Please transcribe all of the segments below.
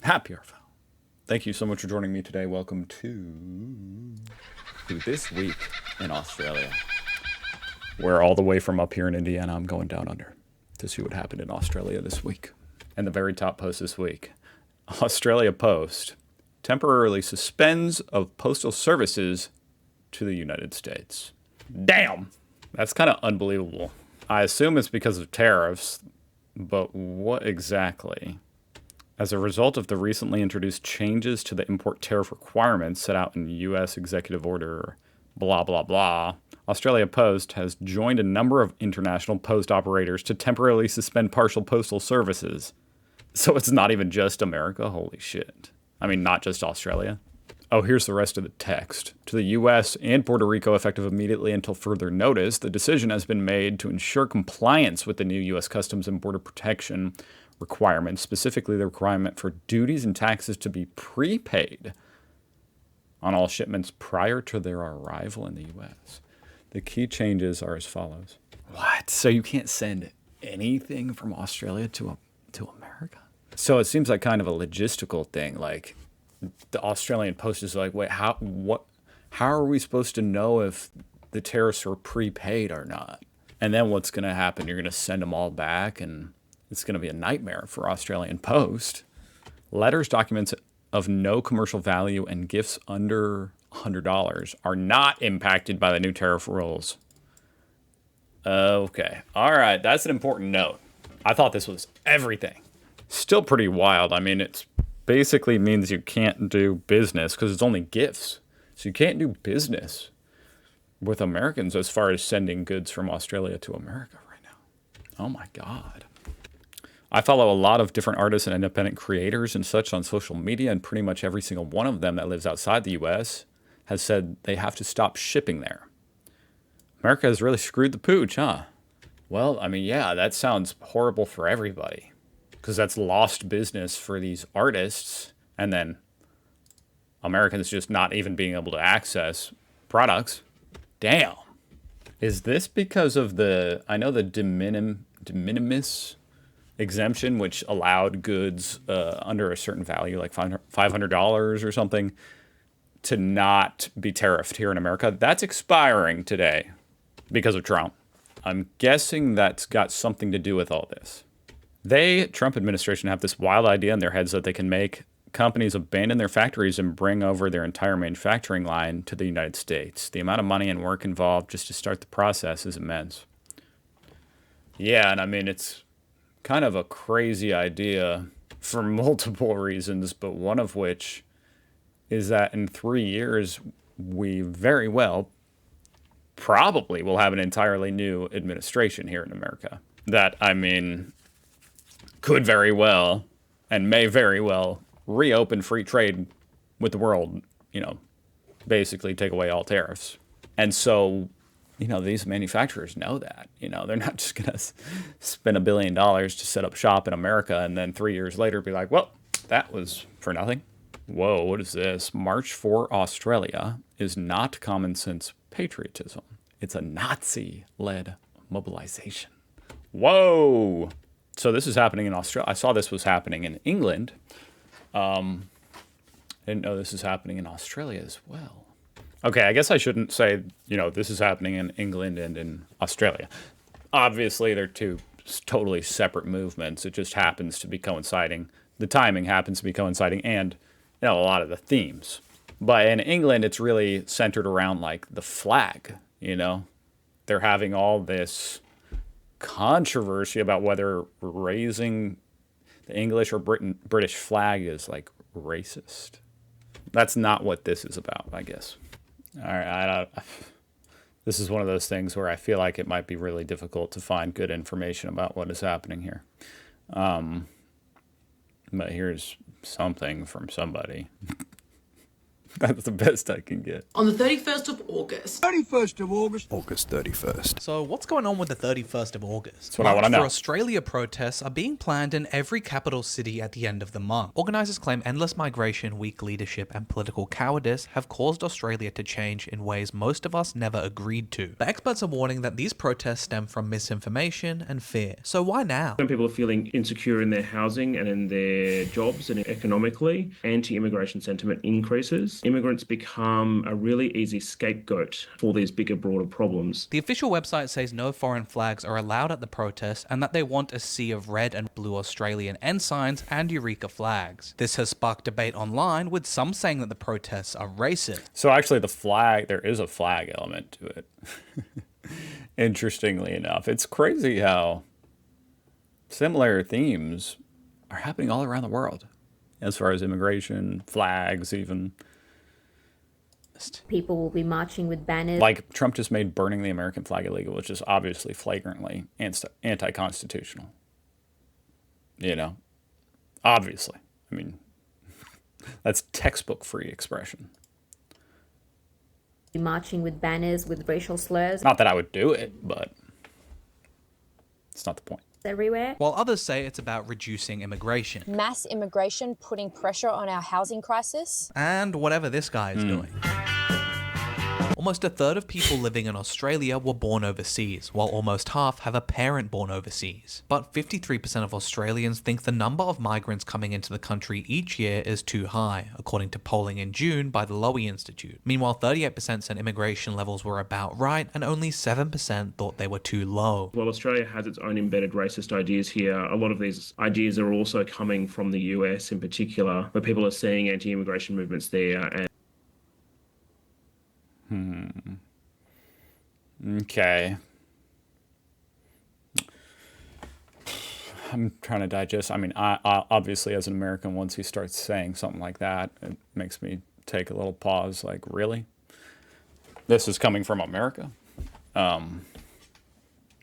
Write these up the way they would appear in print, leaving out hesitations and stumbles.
Happier foul. Thank you so much for joining me today. Welcome to This Week in Australia, where all the way from up here in Indiana, I'm going down under to see what happened in Australia this week. And the very top post this week, Australia Post temporarily suspends of postal services to the United States. Damn! That's kind of unbelievable. I assume it's because of tariffs, but what exactly? As a result of the recently introduced changes to the import tariff requirements set out in U.S. Executive Order blah blah blah, Australia Post has joined a number of international post operators to temporarily suspend partial postal services. So it's not even just America? Holy shit. I mean, not just Australia. Oh, here's the rest of the text. To the U.S. and Puerto Rico, effective immediately until further notice, the decision has been made to ensure compliance with the new U.S. Customs and Border Protection requirements, specifically the requirement for duties and taxes to be prepaid on all shipments prior to their arrival in the U.S. The key changes are as follows. What? So you can't send anything from Australia to America? So it seems like kind of a logistical thing. Like the Australian Post is like, wait, how are we supposed to know if the tariffs are prepaid or not? And then what's going to happen? You're going to send them all back, and it's going to be a nightmare for Australian Post. Letters, documents of no commercial value, and gifts under $100 are not impacted by the new tariff rules. Okay. All right. That's an important note. I thought this was everything. Still pretty wild. I mean, it basically means you can't do business because it's only gifts. So you can't do business with Americans as far as sending goods from Australia to America right now. Oh my God. I follow a lot of different artists and independent creators and such on social media, and pretty much every single one of them that lives outside the U.S. has said they have to stop shipping there. America has really screwed the pooch, huh? Well, I mean, yeah, that sounds horrible for everybody because that's lost business for these artists, and then Americans just not even being able to access products. Damn. Is this because of I know the de minimis exemption, which allowed goods under a certain value, like $500 or something, to not be tariffed here in America. That's expiring today because of Trump. I'm guessing that's got something to do with all this. Trump administration, have this wild idea in their heads that they can make companies abandon their factories and bring over their entire manufacturing line to the United States. The amount of money and work involved just to start the process is immense. Yeah, and I mean, it's kind of a crazy idea for multiple reasons, but one of which is that in 3 years, we very well probably will have an entirely new administration here in America. That, I mean, could very well and may very well reopen free trade with the world, basically take away all tariffs. And so, these manufacturers know that, they're not just going to spend $1 billion to set up shop in America and then 3 years later be like, well, that was for nothing. Whoa, what is this? March for Australia is not common sense patriotism. It's a Nazi-led mobilization. Whoa! So this is happening in Australia. I saw this was happening in England. Didn't know this is happening in Australia as well. Okay, I guess I shouldn't say, this is happening in England and in Australia. Obviously, they're two totally separate movements. It just happens to be coinciding. The timing happens to be coinciding and, a lot of the themes. But in England, it's really centered around, like, the flag, They're having all this controversy about whether raising the English or British flag is, like, racist. That's not what this is about, I guess. All right, this is one of those things where I feel like it might be really difficult to find good information about what is happening here. But here's something from somebody. That's the best I can get. On the 31st of August. 31st of August. August 31st. So what's going on with the 31st of August? That's what I want to March know. for Australia protests are being planned in every capital city at the end of the month. Organisers claim endless migration, weak leadership and political cowardice have caused Australia to change in ways most of us never agreed to. But experts are warning that these protests stem from misinformation and fear. So why now? When people are feeling insecure in their housing and in their jobs and economically, anti-immigration sentiment increases. Immigrants become a really easy scapegoat for these bigger, broader problems. The official website says no foreign flags are allowed at the protest and that they want a sea of red and blue Australian ensigns and Eureka flags. This has sparked debate online, with some saying that the protests are racist. So actually the flag, there is a flag element to it. Interestingly enough, it's crazy how similar themes are happening all around the world as far as immigration, flags even. People will be marching with banners. Like Trump just made burning the American flag illegal, which is obviously flagrantly anti-constitutional. You know, obviously. I mean, that's textbook free expression. Marching with banners with racial slurs. Not that I would do it, but it's not the point. Everywhere. While others say it's about reducing immigration. Mass immigration putting pressure on our housing crisis. And whatever this guy is doing. Almost a third of people living in Australia were born overseas, while almost half have a parent born overseas. But 53% of Australians think the number of migrants coming into the country each year is too high, according to polling in June by the Lowy Institute. Meanwhile, 38% said immigration levels were about right, and only 7% thought they were too low. While Australia has its own embedded racist ideas here, a lot of these ideas are also coming from the US in particular, where people are seeing anti-immigration movements there and Okay. I'm trying to digest. I mean, I obviously, as an American, once he starts saying something like that, it makes me take a little pause. Like, really? This is coming from America?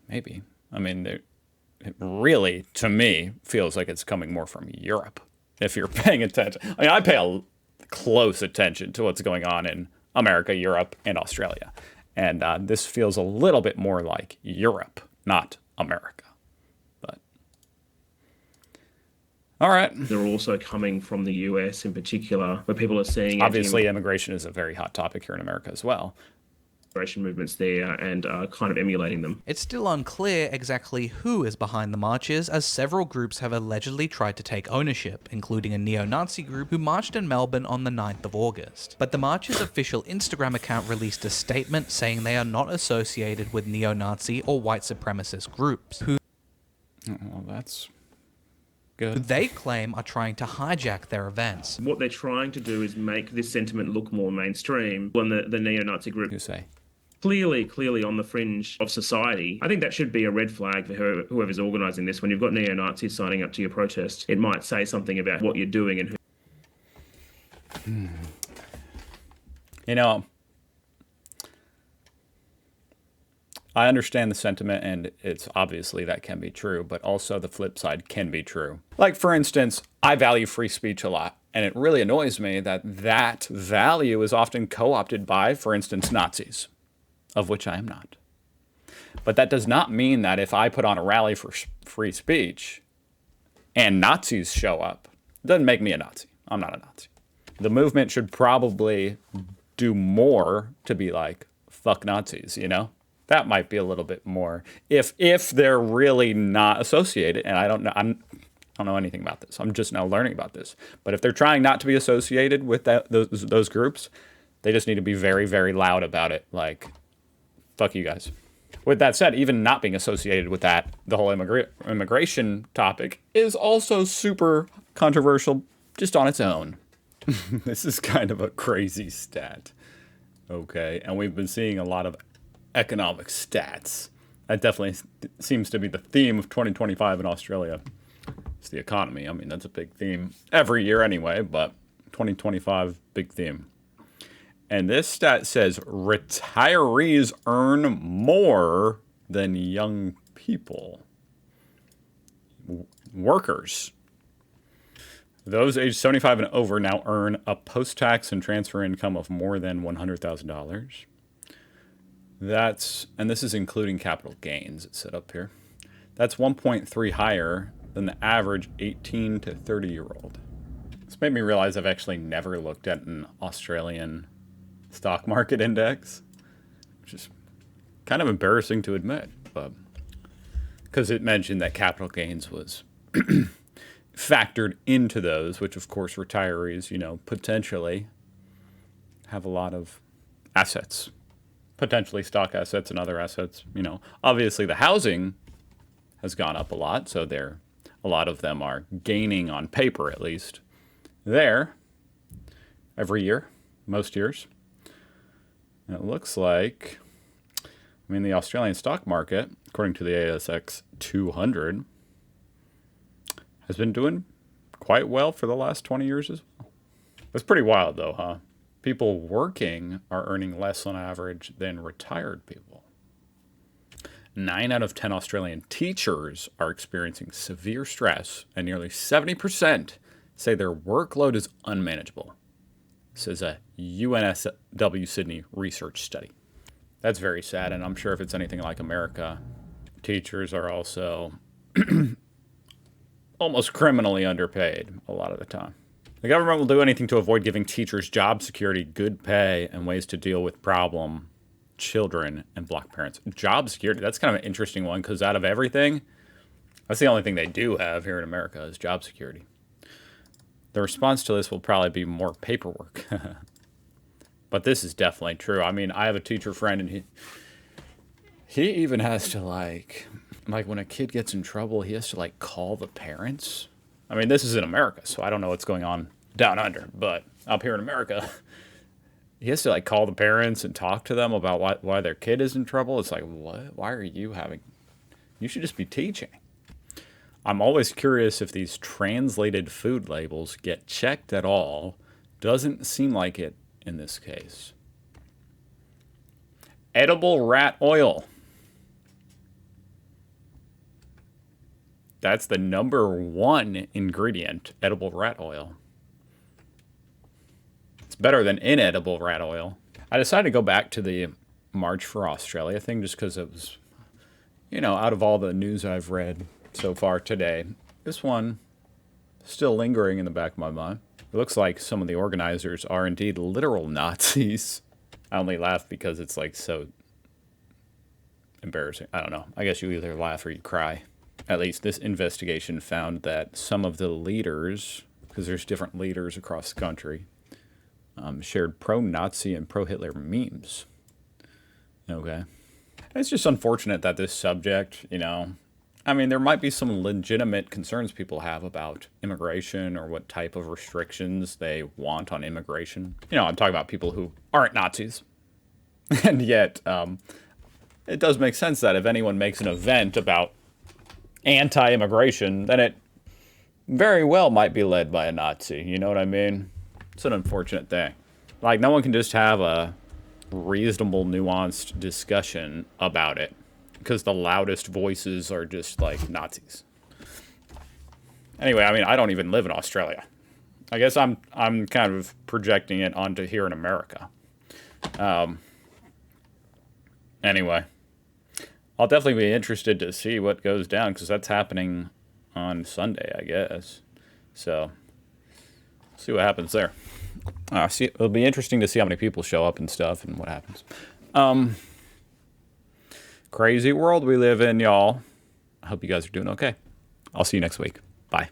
Maybe. I mean, it really, to me, feels like it's coming more from Europe, if you're paying attention. I mean, I pay close attention to what's going on in America, Europe, and Australia. And this feels a little bit more like Europe, not America. But all right. they're also coming from the US in particular, where people are seeing Obviously, immigration is a very hot topic here in America as well. immigration movements there and kind of emulating them. It's still unclear exactly who is behind the marches, as several groups have allegedly tried to take ownership, including a neo-Nazi group who marched in Melbourne on the 9th of August. But the march's official Instagram account released a statement saying they are not associated with neo-Nazi or white supremacist groups, who Well, that's good. they claim are trying to hijack their events. What they're trying to do is make this sentiment look more mainstream when the neo-Nazi group You say. clearly on the fringe of society. I think that should be a red flag for whoever's organising this. When you've got neo-Nazis signing up to your protest, it might say something about what you're doing and who. You know, I understand the sentiment, and it's obviously that can be true, but also the flip side can be true. Like, for instance, I value free speech a lot, and it really annoys me that that value is often co-opted by, for instance, Nazis, of which I am not. But that does not mean that if I put on a rally for free speech and Nazis show up, it doesn't make me a Nazi. I'm not a Nazi. The movement should probably do more to be like, fuck Nazis, you know? That might be a little bit more if they're really not associated. And I don't know anything about this. I'm just now learning about this. But if they're trying not to be associated with those groups, they just need to be very, very loud about it. Like, fuck you guys. With that said, even not being associated with that, the whole immigration topic is also super controversial just on its own. This is kind of a crazy stat. Okay, and we've been seeing a lot of economic stats. That definitely seems to be the theme of 2025 in Australia. It's the economy. I mean, that's a big theme every year anyway, but 2025, big theme. And this stat says retirees earn more than young people. Workers. Those aged 75 and over now earn a post-tax and transfer income of more than $100,000. And this is including capital gains, it's set up here. That's 1.3 higher than the average 18 to 30-year-old. This made me realize I've actually never looked at an Australian stock market index, which is kind of embarrassing to admit, but because it mentioned that capital gains was factored into those, which of course retirees, potentially have a lot of assets, potentially stock assets and other assets. Obviously the housing has gone up a lot, so a lot of them are gaining on paper, at least there every year, most years. And it looks like, the Australian stock market, according to the ASX 200, has been doing quite well for the last 20 years as well. That's pretty wild, though, huh? People working are earning less on average than retired people. 9 out of 10 Australian teachers are experiencing severe stress, and nearly 70% say their workload is unmanageable, says a UNSW Sydney research study. That's very sad, and I'm sure if it's anything like America, teachers are also almost criminally underpaid a lot of the time. The government will do anything to avoid giving teachers job security, good pay, and ways to deal with problem children and black parents. Job security, that's kind of an interesting one, because out of everything, that's the only thing they do have here in America is job security. The response to this will probably be more paperwork. But this is definitely true. I have a teacher friend, and he even has to like when a kid gets in trouble, he has to call the parents. This is in America, so I don't know what's going on down under, but up here in America, he has to call the parents and talk to them about why their kid is in trouble. It's like, what? Why are you you should just be teaching. I'm always curious if these translated food labels get checked at all. Doesn't seem like it in this case. Edible rat oil. That's the #1 ingredient, edible rat oil. It's better than inedible rat oil. I decided to go back to the March for Australia thing just because it was, out of all the news I've read so far today, this one still lingering in the back of my mind. It looks like some of the organizers are indeed literal Nazis. I only laugh because it's so embarrassing. I don't know. I guess you either laugh or you cry. At least this investigation found that some of the leaders, because there's different leaders across the country, shared pro-Nazi and pro-Hitler memes. Okay. It's just unfortunate that this subject, there might be some legitimate concerns people have about immigration or what type of restrictions they want on immigration. I'm talking about people who aren't Nazis. And yet, it does make sense that if anyone makes an event about anti-immigration, then it very well might be led by a Nazi. You know what I mean? It's an unfortunate thing. No one can just have a reasonable, nuanced discussion about it, because the loudest voices are just Nazis. Anyway, I don't even live in Australia. I guess I'm kind of projecting it onto here in America. Anyway, I'll definitely be interested to see what goes down, because that's happening on Sunday, I guess. So, see what happens there. It'll be interesting to see how many people show up and stuff and what happens. Crazy world we live in, y'all. I hope you guys are doing okay. I'll see you next week. Bye.